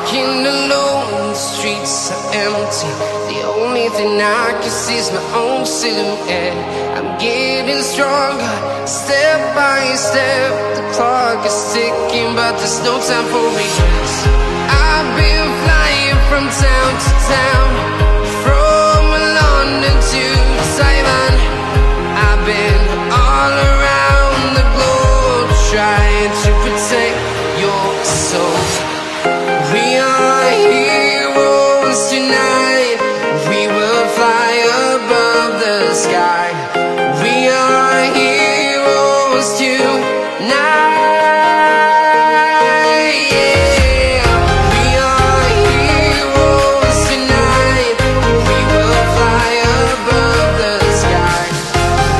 Walking alone, the streets are empty. The only thing I can see is my own silhouette. I'm getting stronger, step by step. The clock is ticking, but there's no time for regrets. I've been flying from town to town, from London to Taiwan. I've been all around the globe, trying to protect your soul. We are heroes tonight. We will fly above the sky. We are heroes tonight. Yeah. We are heroes tonight. We will fly above the sky.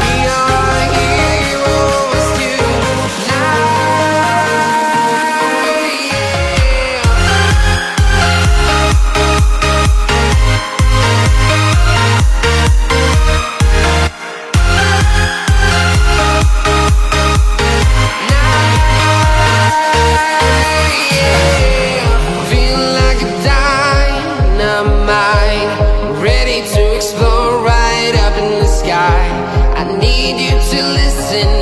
We are heroes tonight. Feeling like a dynamite, ready to explode right up in the sky. I need you to listen